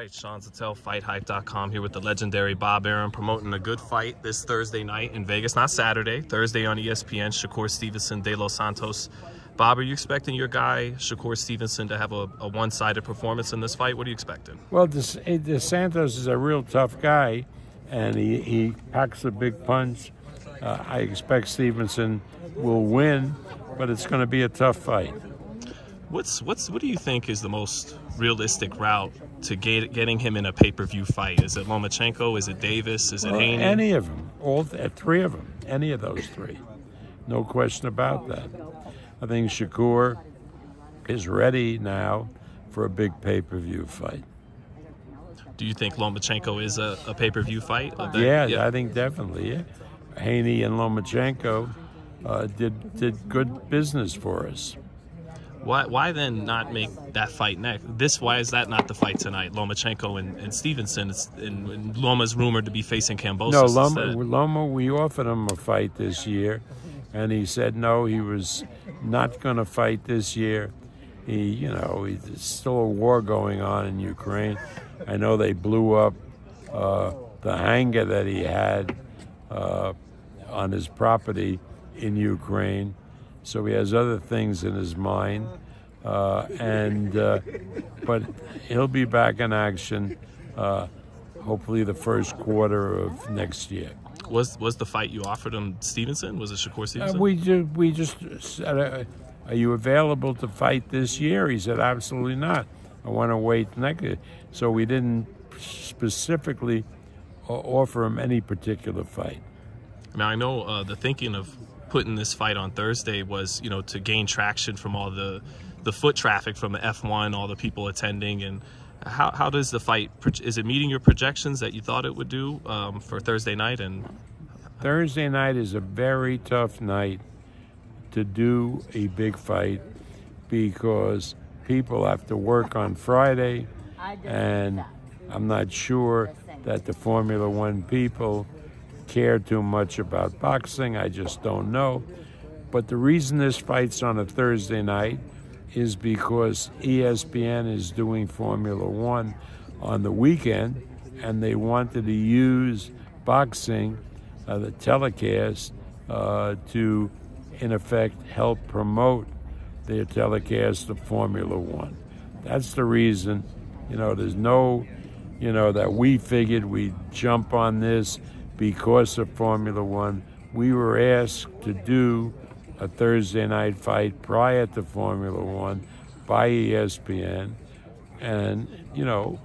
right, Sean Zattel, FightHype.com, here with the legendary Bob Arum, promoting a good fight this Thursday night in Vegas. Not Saturday, Thursday on ESPN. Shakur Stevenson, De Los Santos. Bob, are you expecting your guy, Shakur Stevenson, to have a one-sided performance in this fight? What are you expecting? Well, De Santos is a real tough guy, and he packs a big punch. I expect Stevenson will win, but it's going to be a tough fight. What do you think is the most realistic route to getting him in a pay-per-view fight? Is it Lomachenko? Is it Davis? Is it Haney? Any of them, three of them, any of those three, no question about that. I think Shakur is ready now for a big pay-per-view fight. Do you think Lomachenko is a pay-per-view fight? Yeah, I think definitely. Yeah. Haney and Lomachenko did good business for us. Why then not make that fight next? Why is that not the fight tonight? Lomachenko and Stevenson, and Loma's rumored to be facing Kambosos. No, Loma, we offered him a fight this year, and he said no, he was not going to fight this year. There's still a war going on in Ukraine. I know they blew up the hangar that he had on his property in Ukraine. So he has other things in his mind, but he'll be back in action hopefully the first quarter of next year. Was the fight you offered him Stevenson? Was it Shakur Stevenson? We just said, are you available to fight this year? He said, absolutely not. I want to wait next year. So we didn't specifically offer him any particular fight. Now, I know the thinking of putting this fight on Thursday was, to gain traction from all the foot traffic from the F1, all the people attending. And how does the fight, is it meeting your projections that you thought it would do for Thursday night? And Thursday night is a very tough night to do a big fight because people have to work on Friday, and I'm not sure that the Formula One people care too much about boxing. I just don't know. But the reason this fight's on a Thursday night is because ESPN is doing Formula One on the weekend, and they wanted to use boxing, the telecast, to, in effect, help promote their telecast of Formula One. That's the reason. There's no, that we figured we'd jump on this because of Formula One. We were asked to do a Thursday night fight prior to Formula One by ESPN. And,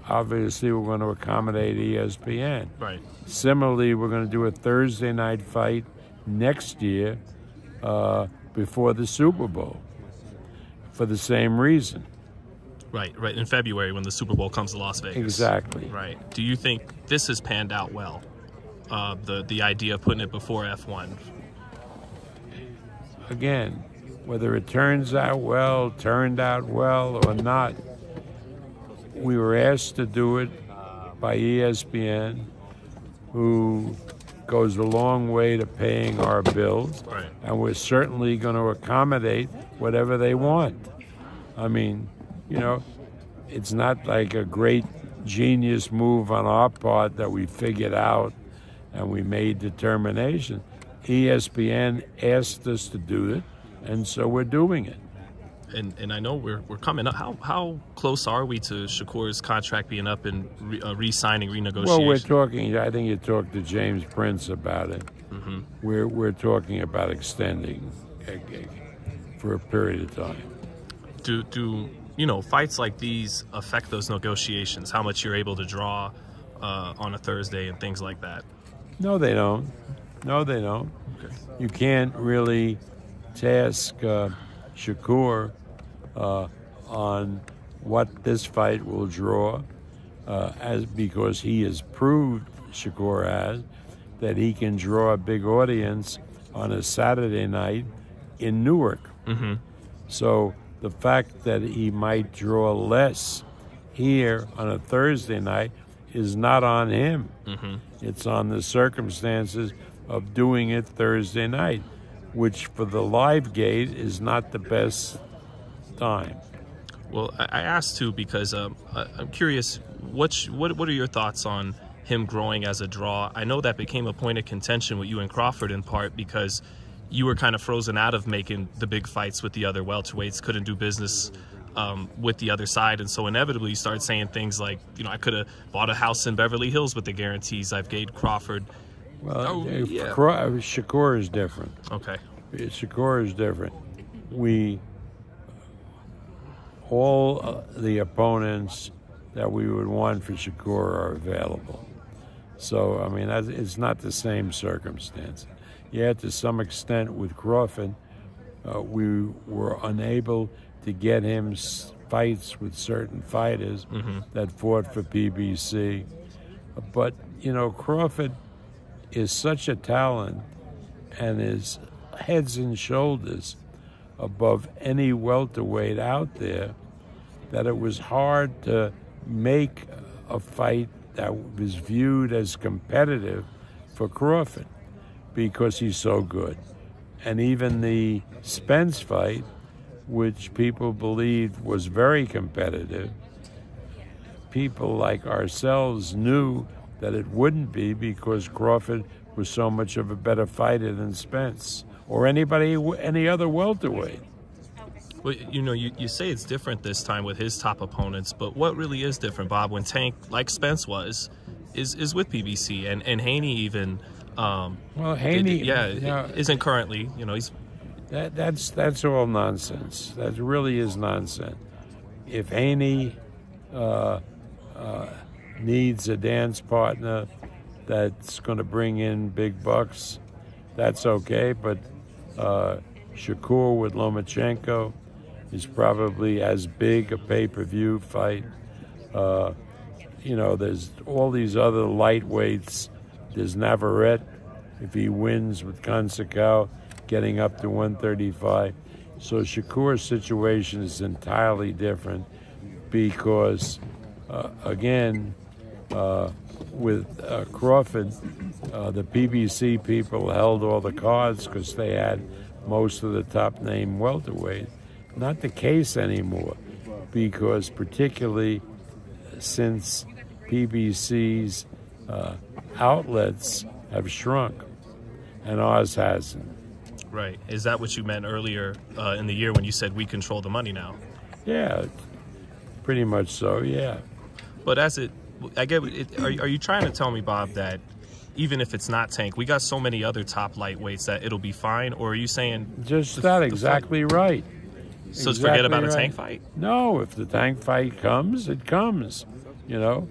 obviously we're going to accommodate ESPN. Right. Similarly, we're going to do a Thursday night fight next year before the Super Bowl for the same reason. Right, in February when the Super Bowl comes to Las Vegas. Exactly. Right. Do you think this has panned out well? The idea of putting it before F1. Again, whether it turned out well or not, we were asked to do it by ESPN, who goes a long way to paying our bills, right. And we're certainly going to accommodate whatever they want. I mean, it's not like a great genius move on our part that we figured out and we made determination. ESPN asked us to do it, and so we're doing it. And I know we're coming up. How close are we to Shakur's contract being up and re-signing, renegotiation? Well, we're talking. I think you talked to James Prince about it. Mm-hmm. We're talking about extending for a period of time. Do fights like these affect those negotiations? How much you're able to draw on a Thursday and things like that? No, they don't. Okay. You can't really task Shakur on what this fight will draw, because he has proved, Shakur has, that he can draw a big audience on a Saturday night in Newark. Mm-hmm. So the fact that he might draw less here on a Thursday night is not on him. Mm-hmm. It's on the circumstances of doing it Thursday night, which for the live gate is not the best time. Well, I asked too because I'm curious what are your thoughts on him growing as a draw? I know that became a point of contention with you and Crawford in part because you were kind of frozen out of making the big fights with the other welterweights, couldn't do business with the other side, and so inevitably you started saying things like, you know, I could have bought a house in Beverly Hills with the guarantees I've gave Crawford. Well, Shakur is different. Okay. Shakur is different. All the opponents that we would want for Shakur are available. So, I mean, it's not the same circumstance. Yeah, to some extent with Crawford, we were unable to get him fights with certain fighters that fought for PBC. But, you know, Crawford is such a talent and is heads and shoulders above any welterweight out there that it was hard to make a fight that was viewed as competitive for Crawford because he's so good. And even the Spence fight, which people believed was very competitive, people like ourselves knew that it wouldn't be because Crawford was so much of a better fighter than Spence or any other welterweight. Well, you know, you say it's different this time with his top opponents, but what really is different, Bob, when Tank, like Spence was, is with PBC and Haney even. Well, Haney, isn't currently. You know, he's. That's all nonsense. That really is nonsense. If Haney needs a dance partner that's going to bring in big bucks, that's okay. But Shakur with Lomachenko is probably as big a pay-per-view fight. You know, there's all these other lightweights. There's Navarrete, if he wins with Consacao, getting up to 135. So Shakur's situation is entirely different because, again, with Crawford, the PBC people held all the cards because they had most of the top-name welterweight. Not the case anymore because particularly since PBC's outlets have shrunk and ours hasn't. Right. Is that what you meant earlier in the year when you said we control the money now? Yeah, pretty much so, yeah. But I get it, are you trying to tell me, Bob, that even if it's not Tank, we got so many other top lightweights that it'll be fine? Or are you saying... Just that, exactly right. So exactly forget about a Tank fight? No, if the Tank fight comes, it comes, you know.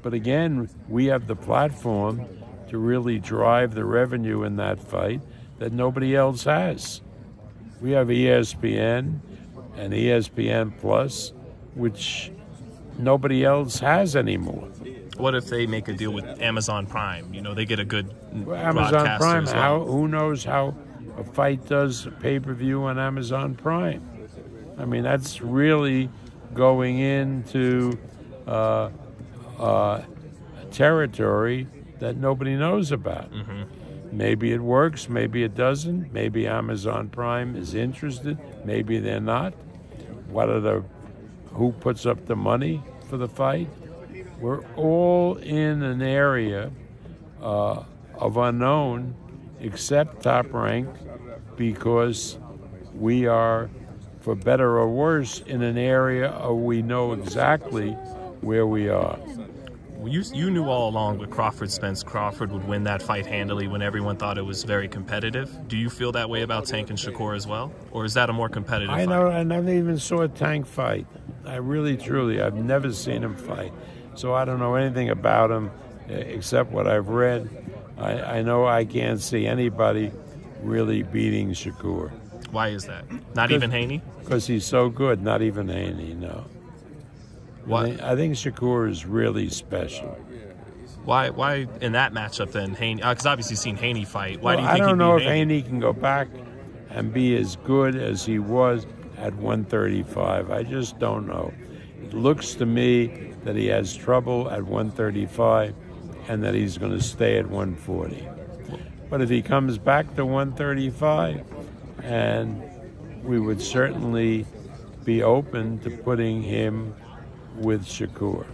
But again, we have the platform to really drive the revenue in that fight that nobody else has. We have ESPN and ESPN Plus, which nobody else has anymore. What if they make a deal with Amazon Prime? You know, they get a good Amazon Prime, as well. who knows how a fight does pay-per-view on Amazon Prime? I mean, that's really going into territory that nobody knows about. Maybe it works, maybe it doesn't. Maybe Amazon Prime is interested, maybe they're not. Who puts up the money for the fight? We're all in an area of unknown, except Top Rank, because we are, for better or worse, in an area we know exactly where we are. You knew all along with Crawford-Spence, Crawford would win that fight handily when everyone thought it was very competitive. Do you feel that way about Tank and Shakur as well? Or is that a more competitive fight? I never even saw a Tank fight. I really, truly, I've never seen him fight. So I don't know anything about him except what I've read. I know I can't see anybody really beating Shakur. Why is that? Not even Haney? Because he's so good. Not even Haney, no. What? I think Shakur is really special. Why in that matchup then Haney? Because obviously you've seen Haney fight. Why do you I think don't know if Haney? Haney can go back and be as good as he was at 135. I just don't know. It looks to me that he has trouble at 135 and that he's going to stay at 140. But if he comes back to 135, and we would certainly be open to putting him with Shakur.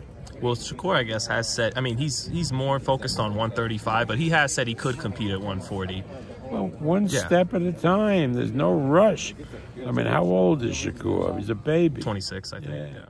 Well, Shakur, I guess, has said, I mean, he's more focused on 135, but he has said he could compete at 140. Well, one step at a time. There's no rush. I mean, how old is Shakur? He's a baby. 26, I think, yeah.